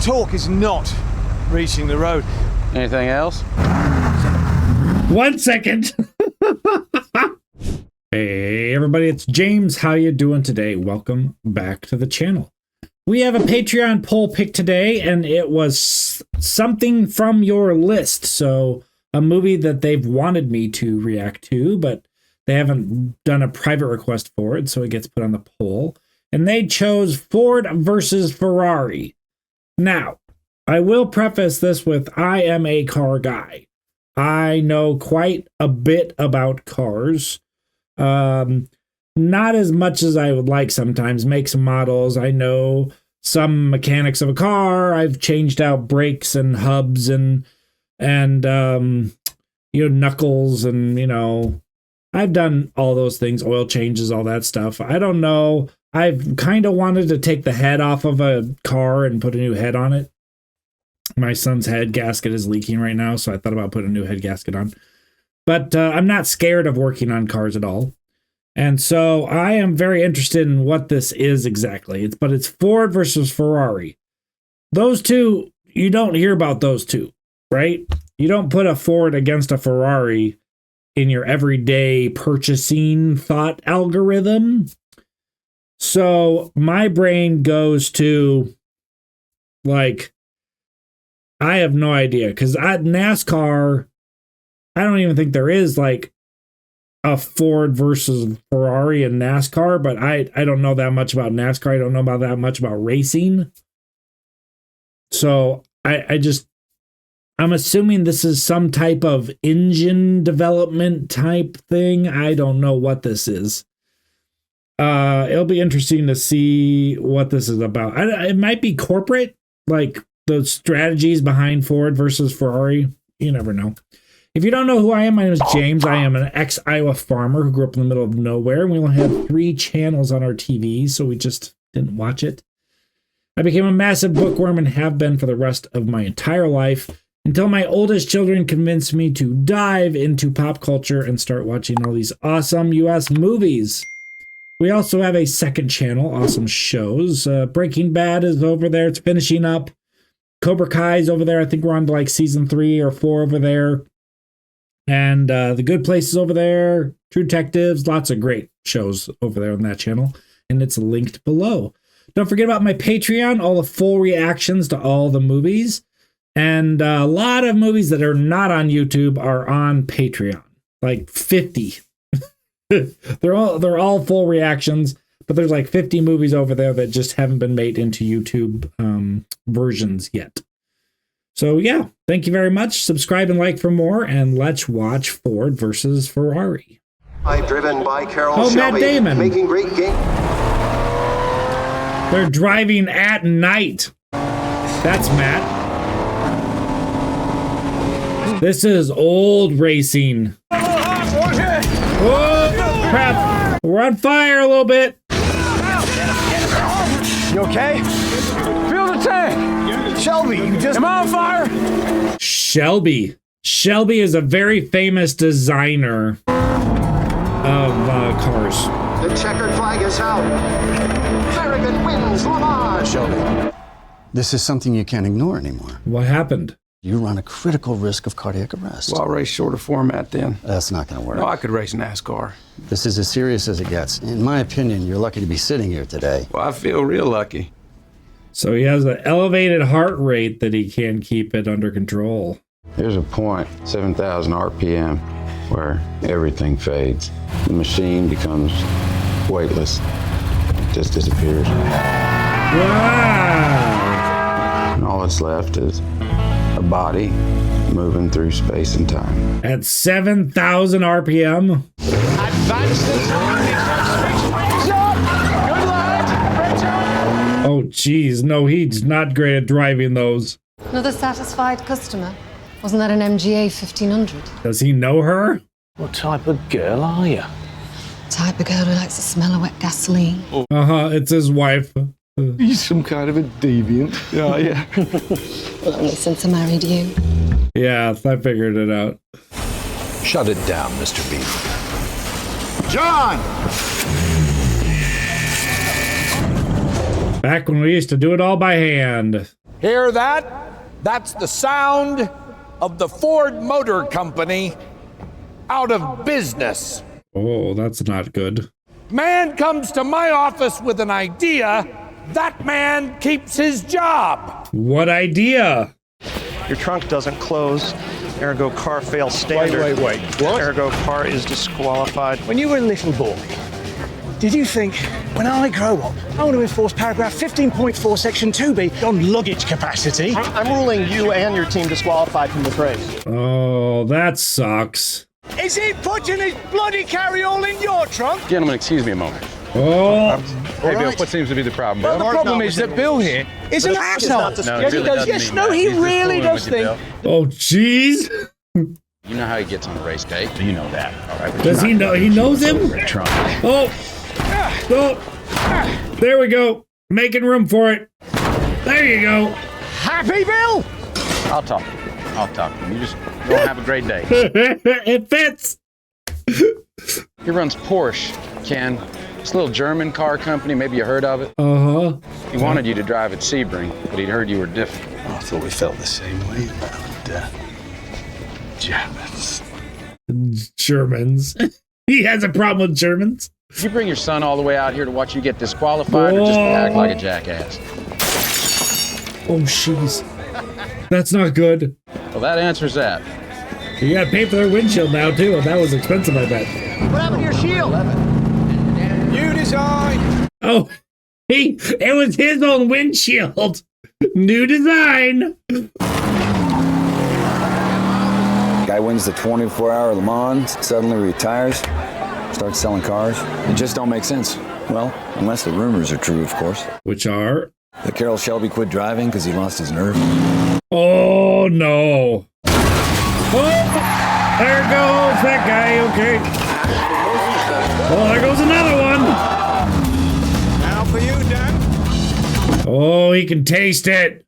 torque is not reaching the road. Anything else? 1 second. Hey everybody, it's James. How you doing today? Welcome back to the channel. We have a Patreon poll pick today, and it was something from your list. So a movie that they've wanted me to react to, but they haven't done a private request for it, so it gets put on the poll. And they chose Ford versus Ferrari. Now, I will preface this with I am a car guy. I know quite a bit about cars. Not as much as I would like sometimes. Makes and models. I know some mechanics of a car. I've changed out brakes and hubs and knuckles and, I've done all those things, oil changes, all that stuff. I don't know. I've kind of wanted to take the head off of a car and put a new head on it. My son's head gasket is leaking right now, so I thought about putting a new head gasket on. But I'm not scared of working on cars at all. And so I am very interested in what this is exactly. It's Ford versus Ferrari. Those two, you don't hear about those two, right? You don't put a Ford against a Ferrari in your everyday purchasing thought algorithm. So my brain goes to, I have no idea. Because NASCAR, I don't even think there is a Ford versus Ferrari in NASCAR, but I don't know that much about NASCAR. I don't know about that much about racing. So I'm assuming this is some type of engine development type thing. I don't know what this is. It'll be interesting to see what this is about. It might be corporate, like the strategies behind Ford versus Ferrari. You never know. If you don't know who I am, my name is James. I am an ex-Iowa farmer who grew up in the middle of nowhere. And we only had 3 channels on our TV, so we just didn't watch it. I became a massive bookworm and have been for the rest of my entire life until my oldest children convinced me to dive into pop culture and start watching all these awesome US movies. We also have a second channel, awesome shows. Breaking Bad is over there. It's finishing up. Cobra Kai's over there. I think we're on to season 3 or 4 over there. And The Good Place is over there. True Detectives, lots of great shows over there on that channel. And it's linked below. Don't forget about my Patreon, all the full reactions to all the movies. And a lot of movies that are not on YouTube are on Patreon. 50. They're all full reactions, but there's 50 movies over there that just haven't been made into YouTube versions yet. So yeah, thank you very much. Subscribe and like for more, and let's watch Ford versus Ferrari. Driven by Carroll Shelby, Matt Damon, making great game. They're driving at night. That's Matt. This is old racing. Oh, crap. We're on fire a little bit. You okay? Fill the tank. Shelby, you just... Am I on fire? Shelby. Shelby is a very famous designer of cars. The checkered flag is out. Farragut wins Le Mans. Shelby, this is something you can't ignore anymore. What happened? You run a critical risk of cardiac arrest. Well, I'll race shorter format then. That's not going to work. No, I could race NASCAR. This is as serious as it gets. In my opinion, you're lucky to be sitting here today. Well, I feel real lucky. So he has an elevated heart rate that he can't keep it under control. There's a point, 7,000 RPM, where everything fades. The machine becomes weightless. It just disappears. Wow! And all that's left is a body moving through space and time. At 7,000 RPM? Oh, geez. No, he's not great at driving those. Another satisfied customer. Wasn't that an MGA 1500? Does he know her? What type of girl are you? Type of girl who likes the smell of wet gasoline. Uh-huh, it's his wife. You're some kind of a deviant. Yeah, yeah. Well, only since I married you. Yeah, I figured it out. Shut it down, Mr. B. John! Back when we used to do it all by hand. Hear that? That's the sound of the Ford Motor Company out of business. Oh, that's not good. Man comes to my office with an idea, that man keeps his job. What idea? Your trunk doesn't close, ergo car fails standard. Wait. What? Ergo car is disqualified. When you were a little boy, did you think, when I grow up, I want to enforce paragraph 15.4 section 2B on luggage capacity? I'm ruling you and your team disqualified from this race. Oh, that sucks. Is he putting his bloody carry-all in your trunk? Gentlemen, excuse me a moment. Oh, Hey, Bill, what seems to be the problem? Well, the problem is that Bill here is an asshole. Yes, he does. Yes, no, he really does think. oh, jeez. You know how he gets on a race day. You know that. All right. Does he know? He knows him? Oh, oh, there we go. Making room for it. There you go. Happy Bill? I'll talk to you. You just go have a great day. It fits. He runs Porsche, Ken. This little German car company, maybe you heard of it. Uh-huh. He wanted you to drive at Sebring, but he'd heard you were different. I thought we felt the same way about Germans. He has a problem with Germans. Did you bring your son all the way out here to watch you get disqualified or just to act like a jackass? Oh, jeez. That's not good. Well, that answers that. You gotta pay for their windshield now, too. That was expensive, I bet. What happened to your shield? New design. Oh, it was his own windshield. New design. Guy wins the 24-hour Le Mans, suddenly retires, starts selling cars. It just don't make sense. Well, unless the rumors are true, of course. Which are? That Carroll Shelby quit driving because he lost his nerve. Oh, no. Oh, there goes that guy. Okay. Oh, there goes another one. Now for you, Dan. Oh, he can taste it.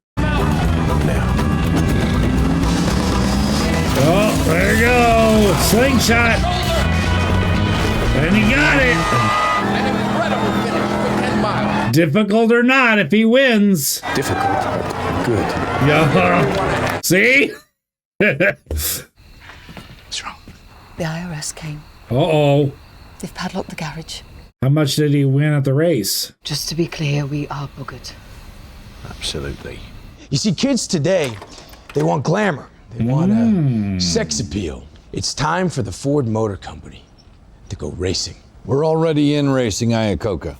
Oh, there you go. Slingshot. And he got it. An incredible finish for 10 miles. Difficult or not, if he wins. Difficult, but good. Yeah. See? What's wrong? The IRS came. Uh-oh. They've padlocked the garage. How much did he win at the race? Just to be clear, we are buggered. Absolutely. You see, kids today, they want glamour. They want sex appeal. It's time for the Ford Motor Company to go racing. We're already in racing Iacocca.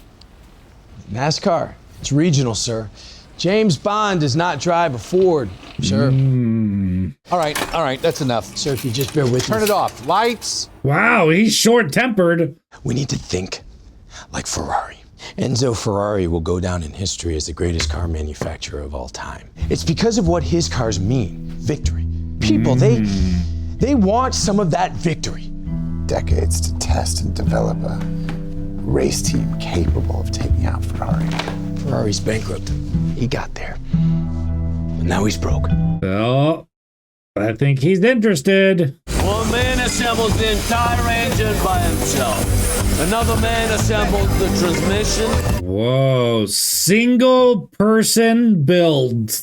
NASCAR. It's regional, sir. James Bond does not drive a Ford, sir. All right, that's enough. Sir, if you just bear with me. Turn it off. Lights. Wow, he's short-tempered. We need to think like Ferrari. Enzo Ferrari will go down in history as the greatest car manufacturer of all time. It's because of what his cars mean. Victory. People, they want some of that victory. Decades to test and develop a race team capable of taking out Ferrari. Ferrari's bankrupt. He got there. But now he's broke. Oh, I think he's interested. One man assembles the entire engine by himself. Another man assembles the transmission. Whoa, single person build.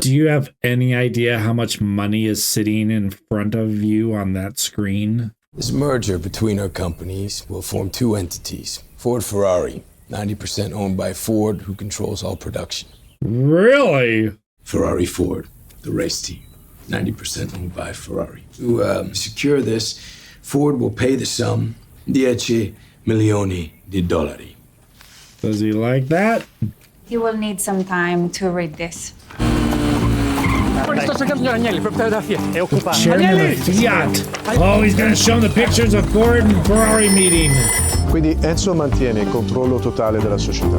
Do you have any idea how much money is sitting in front of you on that screen? This merger between our companies will form two entities. Ford Ferrari, 90% owned by Ford, who controls all production. Really? Ferrari Ford, the race team, 90% owned by Ferrari. To secure this, Ford will pay the sum, $10 milioni di dollari. Does he like that? You will need some time to read this. Chairman of Fiat. Oh, he's gonna show him the pictures of Ford and Ferrari meeting. Quindi Enzo mantiene il controllo totale della società.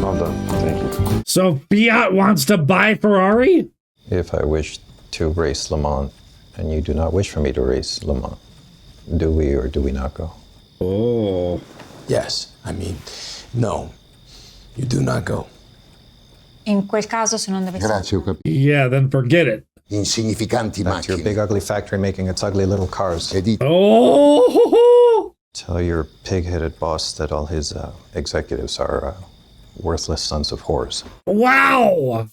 Well done. Thank you. So Fiat wants to buy Ferrari? If I wish to race Le Mans, and you do not wish for me to race Le Mans, do we or do we not go? Oh. Yes, I mean, no, you do not go. In quel caso, se non dovessi... Grazie, ho capito. Yeah, then forget it. Insignificanti That's your big ugly factory making its ugly little cars. Oh! Tell your pig-headed boss that all his executives are worthless sons of whores. Wow!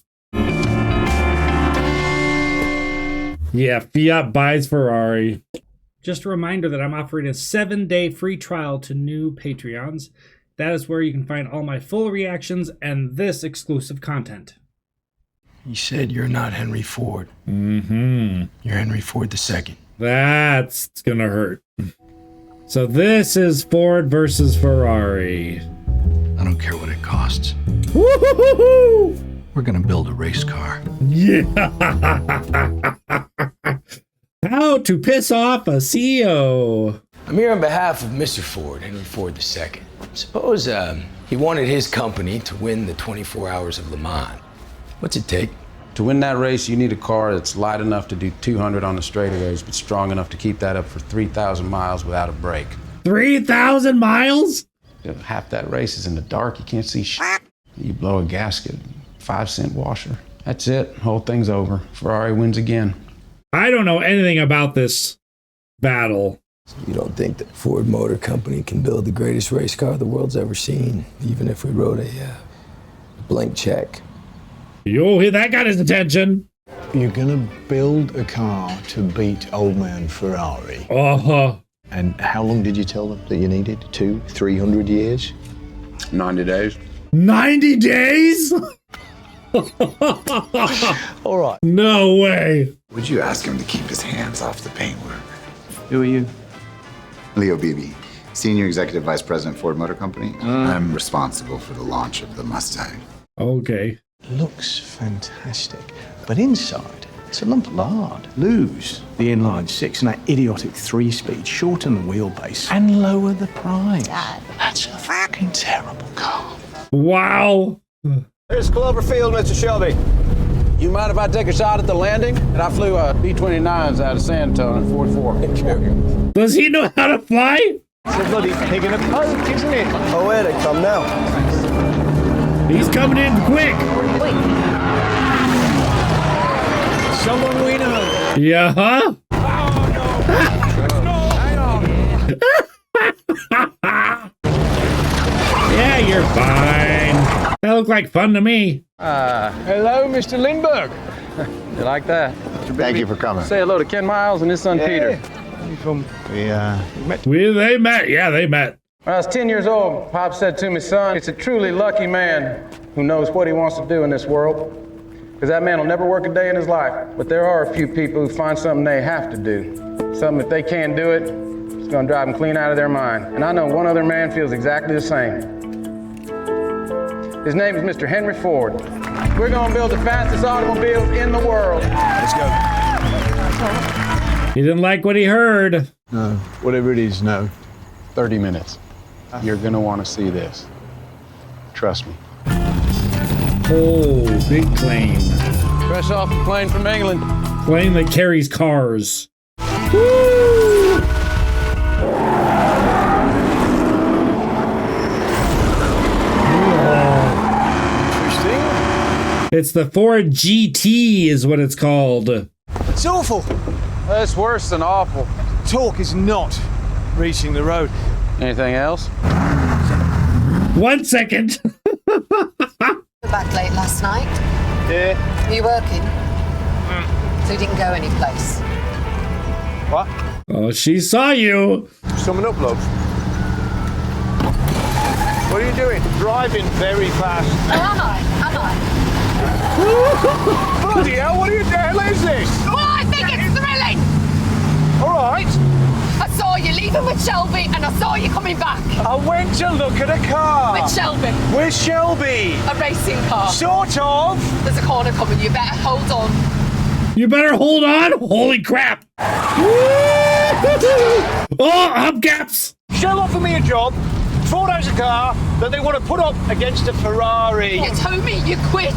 Yeah, Fiat buys Ferrari. Just a reminder that I'm offering a 7-day free trial to new Patreons. That is where you can find all my full reactions and this exclusive content. You said you're not Henry Ford. Mm-hmm. You're Henry Ford II. That's gonna hurt. So this is Ford versus Ferrari. I don't care what it costs. Woo-hoo-hoo-hoo! We're gonna build a race car. Yeah. How to piss off a CEO. I'm here on behalf of Mr. Ford, Henry Ford II. Suppose he wanted his company to win the 24 Hours of Le Mans. What's it take? To win that race, you need a car that's light enough to do 200 on the straightaways, but strong enough to keep that up for 3,000 miles without a break. 3,000 miles? Half that race is in the dark. You can't see shit. You blow a gasket, 5-cent washer. That's it. Whole thing's over. Ferrari wins again. I don't know anything about this battle. You don't think that Ford Motor Company can build the greatest race car the world's ever seen, even if we wrote a blank check? Yo, that got his attention. You're gonna build a car to beat old man Ferrari. Uh-huh. And how long did you tell them that you needed? 200-300 years? 90 days. 90 days? All right. No way. Would you ask him to keep his hands off the paintwork? Who are you? Leo Beebe, Senior Executive Vice President, Ford Motor Company. I'm responsible for the launch of the Mustang. Okay. Looks fantastic. But inside, it's a lump of lard. Lose the inline six and that idiotic 3-speed, shorten the wheelbase, and lower the price. Dad. That's a fucking terrible car. Wow. Here's Cloverfield, Mr. Shelby. You mind if I take a shot at the landing? And I flew B-29s out of San Antonio in 44. Does he know how to fly? It's a bloody pig in a poke, isn't it? Oh, where they come now? He's coming in quick. Someone we know. Yeah, huh? Yeah, you're fine. That looked like fun to me. Hello, Mr. Lindbergh. You like that? Thank you for coming. Say hello to Ken Miles and his son Peter. They met. Yeah, they met. When I was 10 years old, Pop said to me, son, it's a truly lucky man who knows what he wants to do in this world. Because that man will never work a day in his life. But there are a few people who find something they have to do. Something if they can't do it, it's going to drive them clean out of their mind. And I know one other man feels exactly the same. His name is Mr. Henry Ford. We're going to build the fastest automobiles in the world. Let's go. He didn't like what he heard. No, whatever it is, no. 30 minutes. You're going to want to see this. Trust me. Oh, big plane. Fresh off the plane from England. Plane that carries cars. Woo! It's the Ford GT is what it's called. It's awful. It's worse than awful. Torque is not reaching the road. Anything else? 1 second. Back late last night. Yeah. Were you working? So you didn't go any place? What? Oh, she saw you. Summing up, love. What are you doing? Driving very fast. Am I? Bloody hell, what are you doing? Hell is this? Well, I think it's thrilling. All right. I saw you leaving with Shelby and I saw you coming back. I went to look at a car. With Shelby. With Shelby. A racing car. Sort of. There's a corner coming. You better hold on. You better hold on. Holy crap. Oh, hubcaps. Shell offered me a job. Ford has a car that they want to put up against a Ferrari. You told me you quit.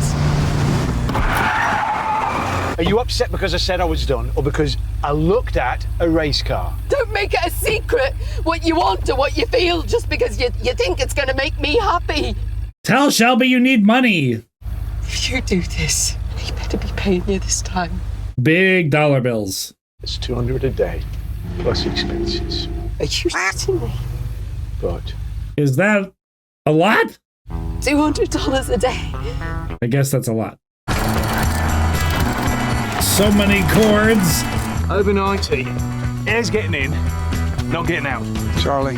Are you upset because I said I was done or because I looked at a race car? Don't make it a secret what you want or what you feel just because you think it's going to make me happy. Tell Shelby you need money. If you do this, he better be paying you this time. Big dollar bills. It's 200 a day, plus expenses. Are you shitting me? But is that a lot? $200 a day. I guess that's a lot. So many chords. Over 90. Air's getting in, not getting out. Charlie,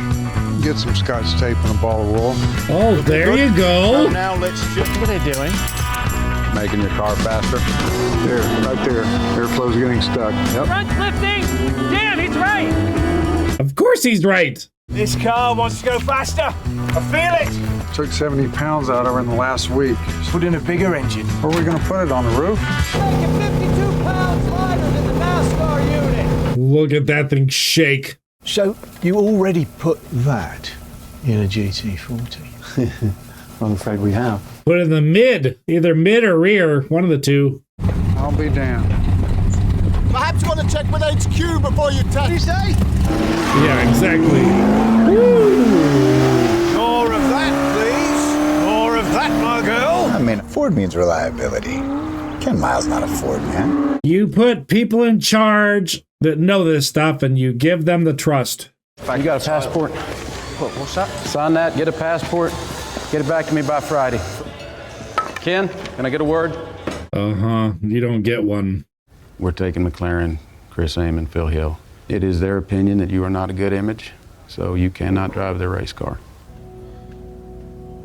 get some scotch tape and a ball of wool. Oh, there you go. Now let's just... What are they doing? Making your car faster. There, right there. Airflow's getting stuck. Yep. Front lifting! Dan, he's right! Of course he's right. This car wants to go faster. I feel it. Took 70 pounds out of her in the last week. Put in a bigger engine. Where are we going to put it, on the roof? Make it 52 pounds lighter than the NASCAR unit. Look at that thing shake. So, you already put that in a GT40? I'm afraid we have. Put it in the mid. Either mid or rear. One of the two. I'll be damned. Perhaps you want to check with HQ before you test. You say? Yeah, exactly. More of that, please. More of that, my girl. I mean, Ford means reliability. Ken Miles not a Ford man. You put people in charge that know this stuff and you give them the trust. You got a passport? What's that? Sign that, get a passport, get it back to me by Friday. Ken, can I get a word? You don't get one. We're taking McLaren, Chris Amon, Phil Hill. It is their opinion that you are not a good image, so you cannot drive their race car.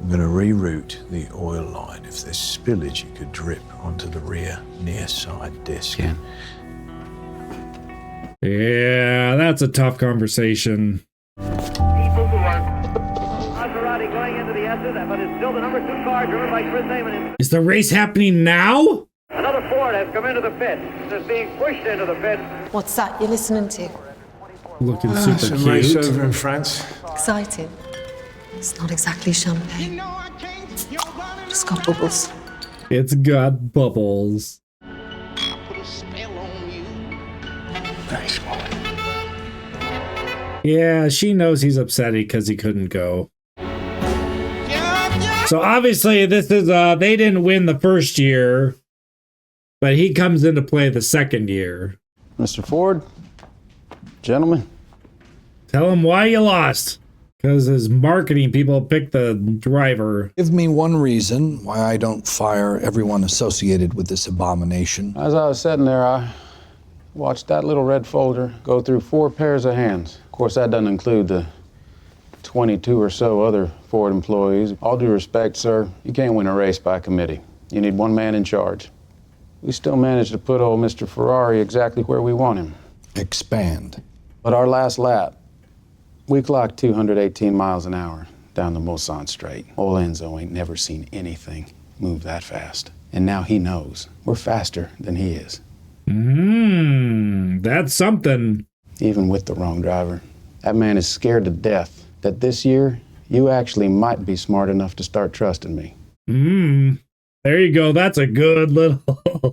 I'm going to reroute the oil line. If there's spillage, it could drip onto the rear near side disc. Ken. Yeah, that's a tough conversation. Ferrari going into the exit, but it's still the number 2 car driven by Chris Amon. Is the race happening now? Another Ford has come into the pit. It's being pushed into the pit. What's that you're listening to? Looking super Some cute. race over in France. Exciting. It's not exactly champagne. It's got bubbles. It's got bubbles. Very small. Yeah, she knows he's upset because he couldn't go. So obviously this is, they didn't win the first year, but he comes into play the second year. Mr. Ford, gentlemen. Tell him why you lost. Because his marketing people picked the driver. Give me one reason why I don't fire everyone associated with this abomination. As I was sitting there, I watched that little red folder go through 4 pairs of hands. Of course, that doesn't include the 22 or so other Ford employees. All due respect, sir, you can't win a race by committee. You need one man in charge. We still managed to put old Mr. Ferrari exactly where we want him. Expand. But our last lap, we clocked 218 miles an hour down the Mulsanne Straight. Old Enzo ain't never seen anything move that fast. And now he knows we're faster than he is. That's something. Even with the wrong driver. That man is scared to death that this year you actually might be smart enough to start trusting me. There you go. That's a good little,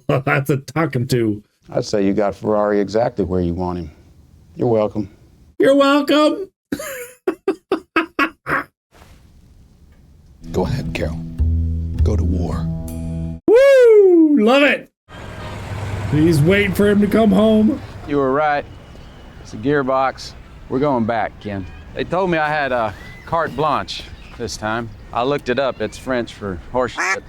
that's a talking to. I'd say you got Ferrari exactly where you want him. You're welcome. You're welcome. Go ahead, Carol. Go to war. Woo! Love it. He's waiting for him to come home. You were right. It's a gearbox. We're going back, Ken. They told me I had a carte blanche this time. I looked it up. It's French for horse shit.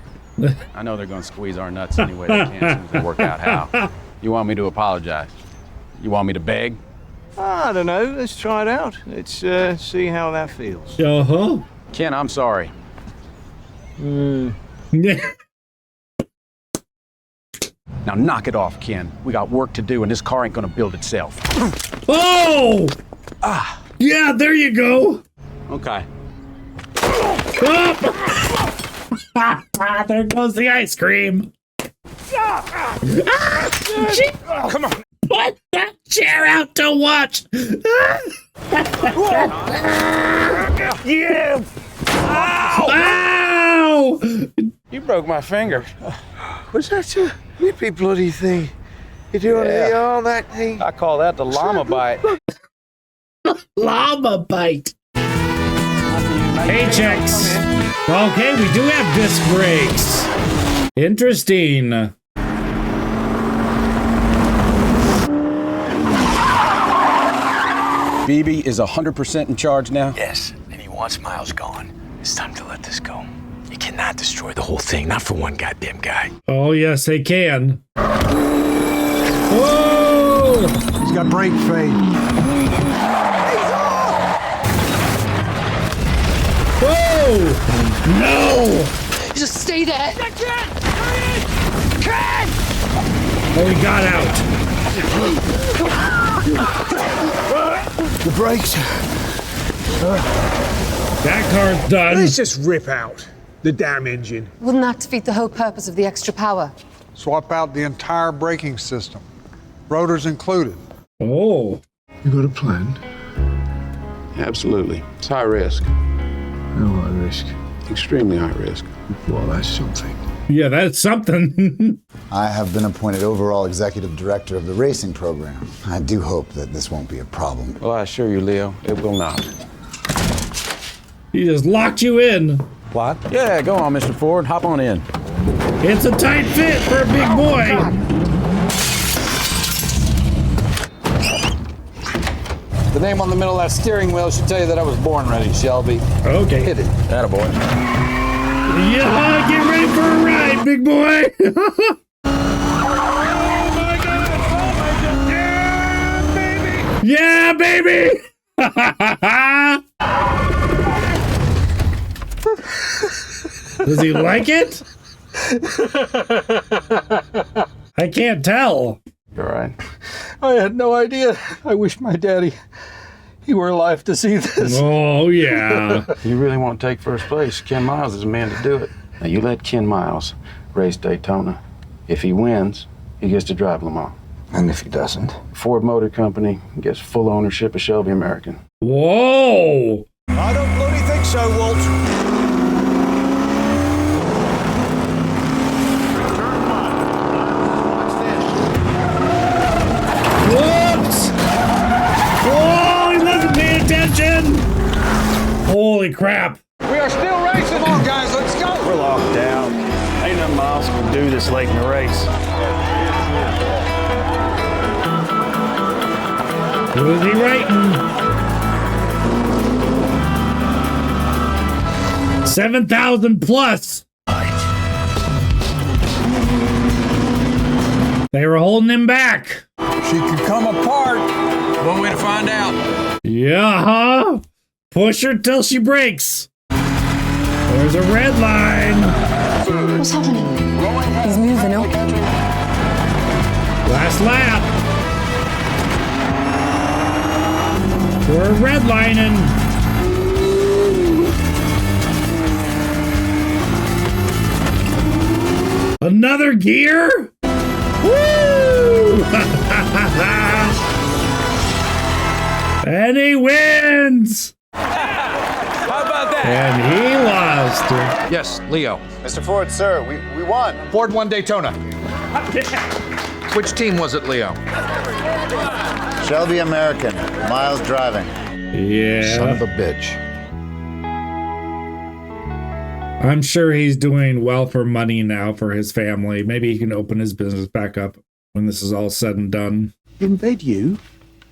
I know they're going to squeeze our nuts any way they can as soon as they work out how. You want me to apologize? You want me to beg? I don't know. Let's try it out. Let's see how that feels. Ken, I'm sorry. Yeah. Now knock it off, Ken. We got work to do and this car ain't gonna build itself. Oh! Yeah, there you go. Okay. There goes the ice cream. Come on. Put that chair out to watch. Yeah. Ow! You broke my finger. Was that a nippy bloody thing? You do on the arm, that thing? I call that the llama bite. Llama bite. Paychecks. Okay, we do have disc brakes. Interesting. BB is 100% in charge now? Yes, and he wants Miles gone. It's time to let this go. cannot destroy the whole thing, not for one goddamn guy. Oh, yes, they can. Whoa! He's got brake fade. Whoa! No! Just stay there. Ken! Oh, he got out. The brakes. That car's done. Let's just rip out the damn engine. Wouldn't that defeat the whole purpose of the extra power? Swap out the entire braking system, rotors included. Oh. You got a plan? Absolutely. It's high risk. How high risk? Extremely high risk. Well, that's something. Yeah, that's something. I have been appointed overall executive director of the racing program. I do hope that this won't be a problem. Well, I assure you, Leo, it will not. He just locked you in. What? Yeah, go on, Mr. Ford. Hop on in. It's a tight fit for a big boy. The name on the middle of that steering wheel should tell you that I was born ready, Shelby. Okay. Hit it. Attaboy. Yeah, get ready for a ride, big boy. Yeah, baby. Does he like it? I can't tell. You're right. I had no idea. I wish my daddy, he were alive to see this. Oh, yeah. You really want to take first place. Ken Miles is the man to do it. Now, you let Ken Miles race Daytona. If he wins, he gets to drive Le Mans. And if he doesn't? Ford Motor Company gets full ownership of Shelby American. Whoa. I don't bloody think so, Walt. Whoops! Oh, he wasn't paying attention! Holy crap. We are still racing. Come on, guys, let's go. We're locked out. Ain't nothing Miles can do this late in the race. Who is he writing? 7,000 plus. They were holding him back. She could come apart. One way to find out. Yeah, huh? Push her till she breaks. There's a red line. What's happening? He's moving up. Last lap. We're redlining. Another gear? Woo! And he wins! How about that? And he lost. Yes, Leo. Mr. Ford, sir, we won. Ford won Daytona. Which team was it, Leo? Shelby American, Miles driving. Yeah. Son of a bitch. I'm sure he's doing well for money now for his family. Maybe he can open his business back up when this is all said and done. In bed, you?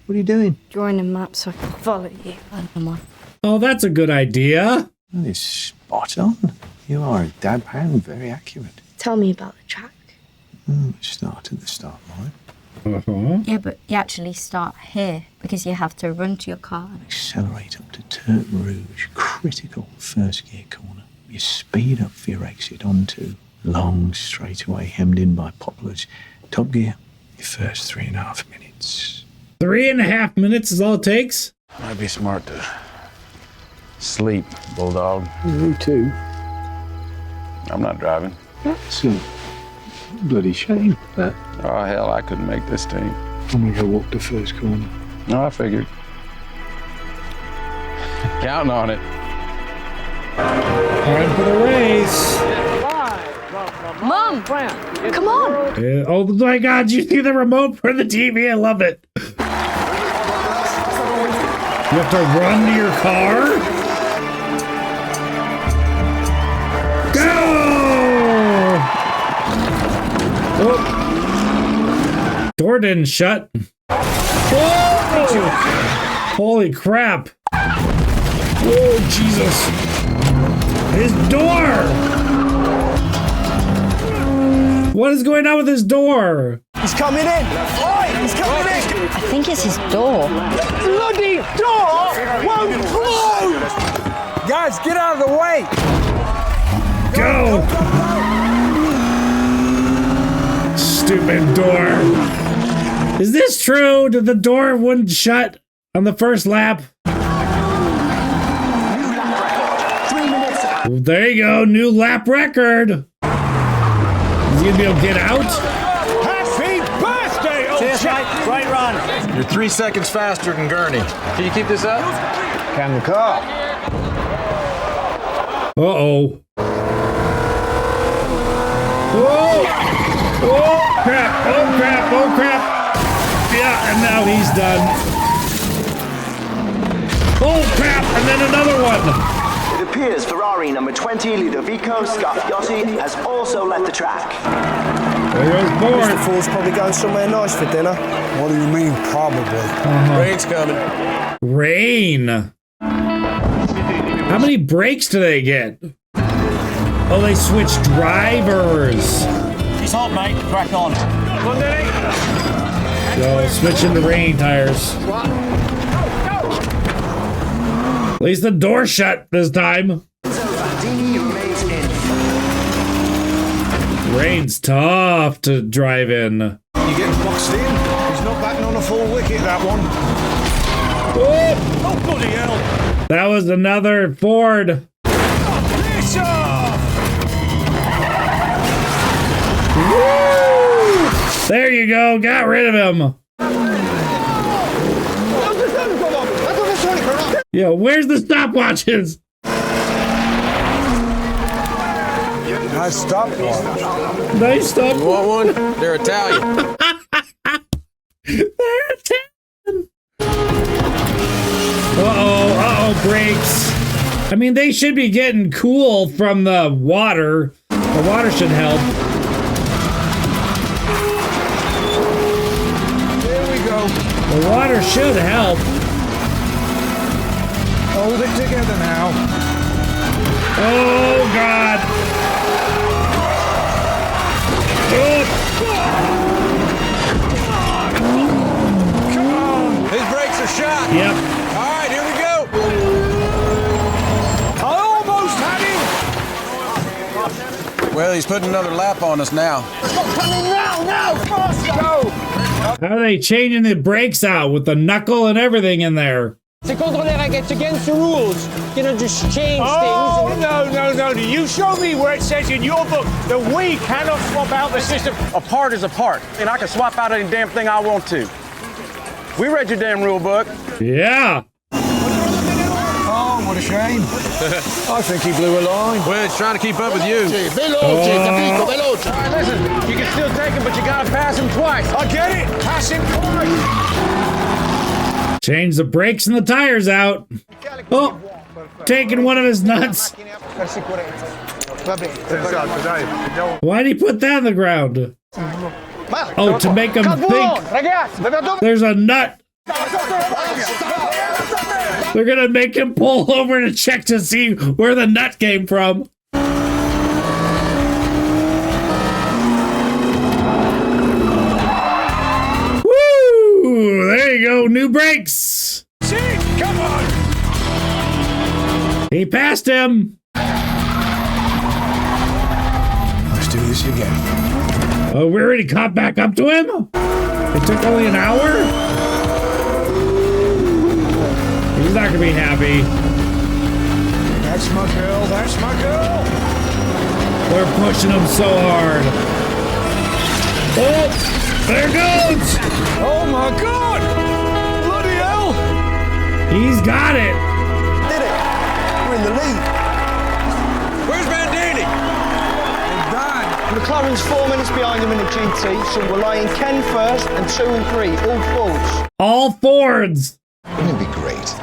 What are you doing? Drawing a map so I can follow you. Oh, that's a good idea. That is spot on. You are a dab hand, very accurate. Tell me about the track. Start at the start line. Uh-huh. Yeah, but you actually start here because you have to run to your car. Accelerate up to Turk Rouge, critical first gear corner. You speed up for your exit onto long straightaway hemmed in by poplars. Top gear, your first 3.5 minutes. 3.5 minutes is all it takes? Might be smart to sleep, Bulldog. Me too. I'm not driving. That's a bloody shame, that. Oh, hell, I couldn't make this team. I'm gonna go walk the first corner. No, I figured. Counting on it. Time for the race. Mom, come on. Oh my God, you see the remote for the TV? I love it. You have to run to your car? Go! Oh. Door didn't shut. Whoa! Holy crap. Oh, Jesus. His door! What is going on with this door? He's coming in. Right, he's coming in. I think it's his door. Bloody door won't close. Guys, get out of the way. Go! Stupid door. Is this true? Did the door wouldn't shut on the first lap? There you go, new lap record. Is he gonna be able to get out? Happy birthday, old chap! Great run. You're 3 seconds faster than Gurney. Can you keep this up? Can the car? Uh-oh. Oh! Oh, crap! Oh, crap! Oh, crap! Yeah, and now he's done. Oh, crap! And then another one! It appears Ferrari number 20, Ludovico Scarfiotti, has also left the track. There goes Ford. Mr. Ford's probably going somewhere nice for dinner. What do you mean, probably? Rain's coming. Rain. How many breaks do they get? Oh, they switched drivers. It's hot, mate. Crack on. So switching to rain tires. At least the door shut this time. Rain's tough to drive in. You're getting boxed in. He's not batting on a full wicket, that one. Oh, bloody hell. That was another Ford. Woo! There you go. Got rid of him. Yeah, where's the stopwatches? Nice stopwatch. Nice stopwatch. You want one? They're Italian. They're Italian. Uh-oh, brakes. I mean, they should be getting cool from the water. The water should help. There we go. The water should help. Hold it together now. Oh, God. Oh. Come on. His brakes are shot. Yep. All right, here we go. I almost had him. Well, he's putting another lap on us now. Coming now, fast go. How are they changing the brakes out with the knuckle and everything in there? C'est contre les règles. It's against the rules. You know, just change things. Oh, no. You show me where it says in your book that we cannot swap out the system. A part is a part, and I can swap out any damn thing I want to. We read your damn rule book. Yeah. Oh, what a shame. I think he blew a line. Well, it's trying to keep up with you. All right, listen, you can still take him, but you gotta pass him twice. I get it. Pass him twice. Change the brakes and the tires out. Oh, taking one of his nuts. Why'd he put that on the ground? Oh, to make him think there's a nut. They're gonna make him pull over to check to see where the nut came from. Woo! There you go, new brakes. See, come on. He passed him. Let's do this again. Oh, we already caught back up to him? It took only an hour? He's not gonna be happy. That's my girl. That's my girl. They're pushing him so hard. Oh, there goes. Oh my God! Bloody hell! He's got it. Did it. We're in the lead. Where's Bandini? McLaren's 4 minutes behind him in the GT, so we're lying Ken first and 2 and 3, all Fords. All Fords. Wouldn't it be great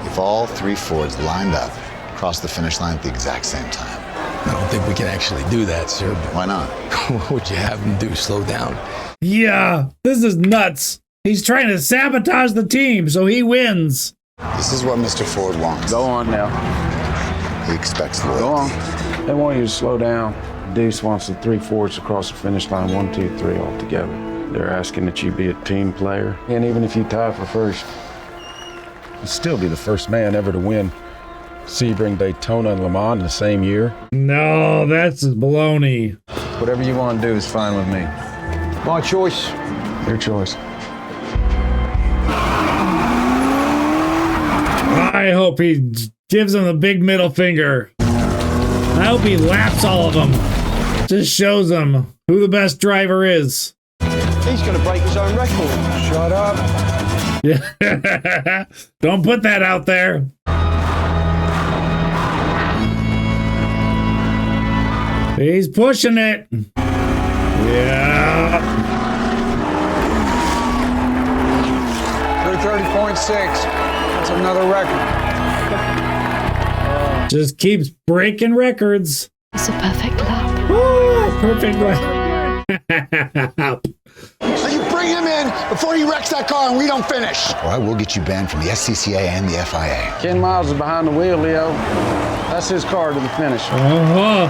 if all 3 Fords lined up, crossed the finish line at the exact same time? I don't think we can actually do that, sir. Why not? What would you have him do? Slow down? Yeah, this is nuts. He's trying to sabotage the team so he wins. This is what Mr. Ford wants. Go on now. He expects loyalty. Go on. They want you to slow down. Deuce wants the 3 Fords across the finish line, 1, 2, 3 all together. They're asking that you be a team player. And even if you tie for first, you'd still be the first man ever to win Sebring, Daytona, and Le Mans in the same year. No, that's baloney. Whatever you want to do is fine with me. My choice. Your choice. I hope he gives him the big middle finger. I hope he laps all of them. Just shows them who the best driver is. He's going to break his own record. Shut up. Yeah. Don't put that out there. He's pushing it. Yeah. 330.6. That's another record. Just keeps breaking records. It's a perfect lap. Woo, perfect lap. So you bring him in before he wrecks that car and we don't finish. Or I will get you banned from the SCCA and the FIA. Ken Miles is behind the wheel, Leo. That's his car to the finish. Uh-huh.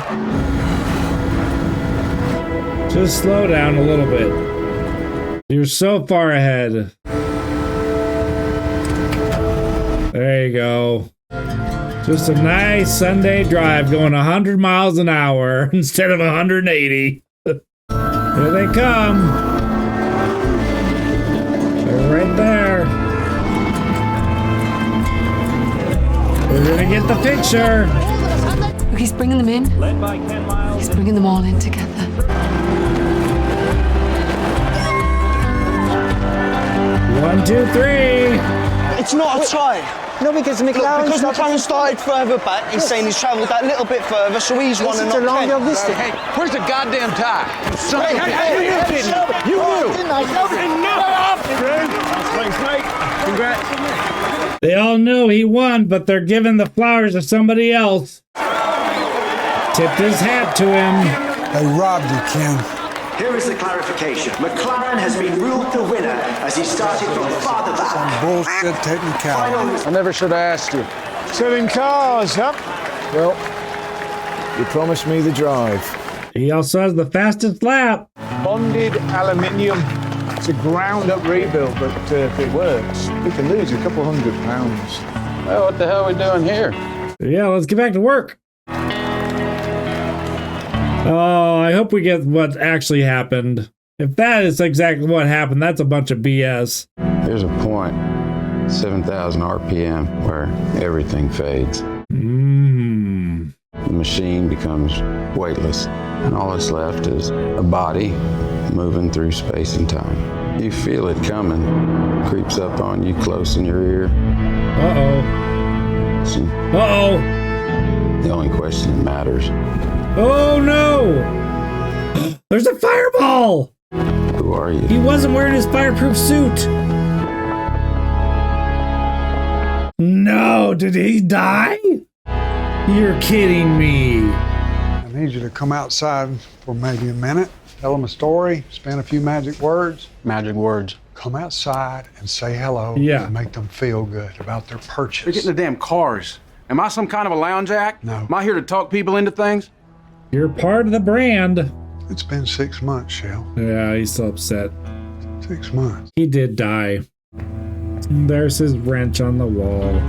Just slow down a little bit. You're so far ahead. There you go. Just a nice Sunday drive going 100 miles an hour instead of 180. Here they come. They're right there. We're gonna get the picture. Look, he's bringing them in. Led by Ken Miles. He's bringing them all in together. 1, 2, 3. It's not a tie. No, because McLaren... Because McLaren started further back, he's saying he's travelled that little bit further, so he's won and not Ken. Hey, where's the goddamn tie? You knew! Congrats. They all know he won, but they're giving the flowers to somebody else. Tipped his hat to him. They robbed you, Ken. Here is the clarification. McLaren has been ruled the winner as he started from farther back. Some bullshit technicality. I never should have asked you. Selling cars, huh? Well, you promised me the drive. He also has the fastest lap. Bonded aluminium. It's a ground-up rebuild, but if it works, we can lose a couple £100. Well, what the hell are we doing here? Yeah, let's get back to work. Oh, I hope we get what actually happened. If that is exactly what happened, that's a bunch of BS. There's a point, 7,000 RPM, where everything fades. The machine becomes weightless, and all that's left is a body moving through space and time. You feel it coming, creeps up on you close in your ear. Uh-oh. Uh-oh. The only question that matters. Oh no! There's a fireball! Who are you? He wasn't wearing his fireproof suit. No, did he die? You're kidding me. I need you to come outside for maybe a minute, tell them a story, spend a few magic words. Magic words. Come outside and say hello Yeah. and make them feel good about their purchase. They're getting the damn cars. Am I some kind of a lounge act? No. Am I here to talk people into things? You're part of the brand. It's been 6 months, Shell. Yeah, he's so upset. 6 months. He did die. There's his wrench on the wall.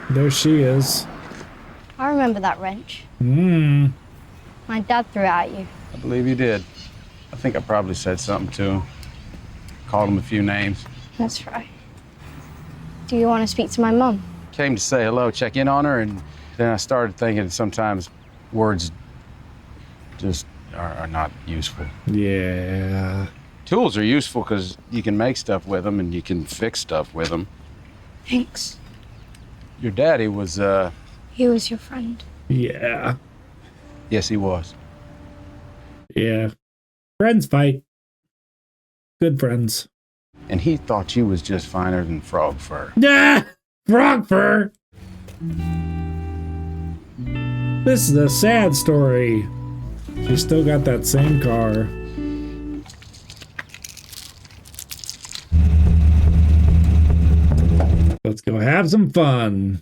There she is. I remember that wrench. Hmm. My dad threw it at you. I believe you did. I think I probably said something to him. Called him a few names. That's right. Do you want to speak to my mum? Came to say hello, check in on her, and then I started thinking sometimes words just are not useful. Yeah. Tools are useful because you can make stuff with them and you can fix stuff with them. Thanks. Your daddy was, He was your friend. Yeah. Yes, he was. Yeah. Friends fight. Good friends. And he thought you was just finer than frog fur. Yeah, frog fur. This is a sad story. She still got that same car. Let's go have some fun.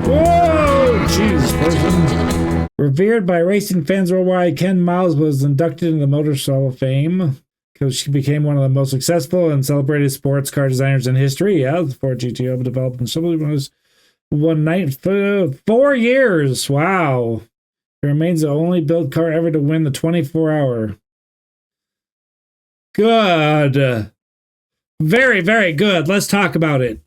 Whoa! Jeez, person. Revered by racing fans worldwide, Ken Miles was inducted into the Motor Hall of Fame because she became one of the most successful and celebrated sports car designers in history. Yeah, the Ford GTO developed and simply was one night for 4 years. Wow. It remains the only built car ever to win the 24-hour. Good. Very, very good. Let's talk about it.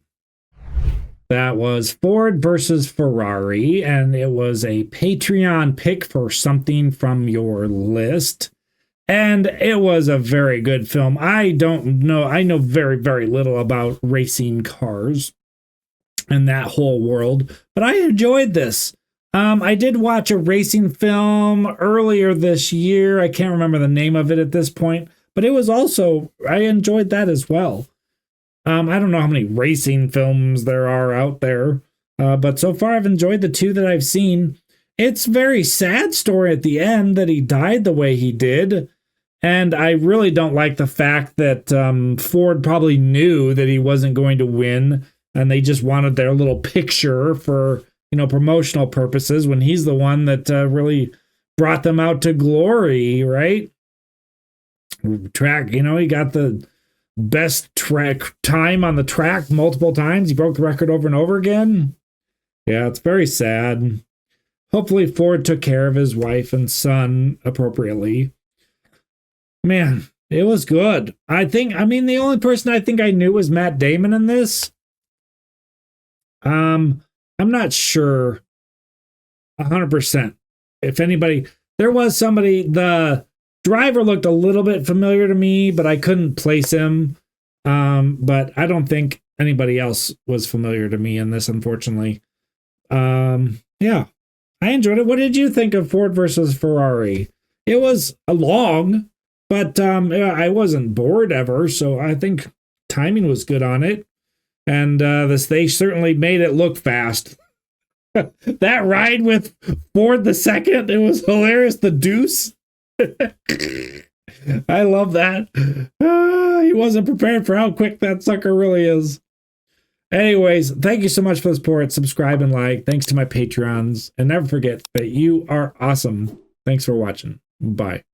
That was Ford versus Ferrari, and it was a Patreon pick for something from your list. And it was a very good film. I know very, very little about racing cars and that whole world, but I enjoyed this. I did watch a racing film earlier this year. I can't remember the name of it at this point, but it was also, I enjoyed that as well. I don't know how many racing films there are out there, but so far I've enjoyed the 2 that I've seen. It's a very sad story at the end that he died the way he did, and I really don't like the fact that Ford probably knew that he wasn't going to win, and they just wanted their little picture for, promotional purposes when he's the one that really brought them out to glory, right? Track, he got the best track time on the track multiple times. He broke the record over and over again. Yeah, it's very sad. Hopefully Ford took care of his wife and son appropriately. Man, it was good. The only person I think I knew was Matt Damon in this. I'm not sure 100% if anybody, there was somebody, the driver looked a little bit familiar to me, but I couldn't place him. But I don't think anybody else was familiar to me in this, unfortunately. Yeah, I enjoyed it. What did you think of Ford versus Ferrari? It was long, but I wasn't bored ever, so I think timing was good on it. And they certainly made it look fast. That ride with Ford the second, it was hilarious. The deuce. I love that. He wasn't prepared for how quick that sucker really is. Anyways, thank you so much for the support. Subscribe and like. Thanks to my Patreons. And never forget that you are awesome. Thanks for watching. Bye.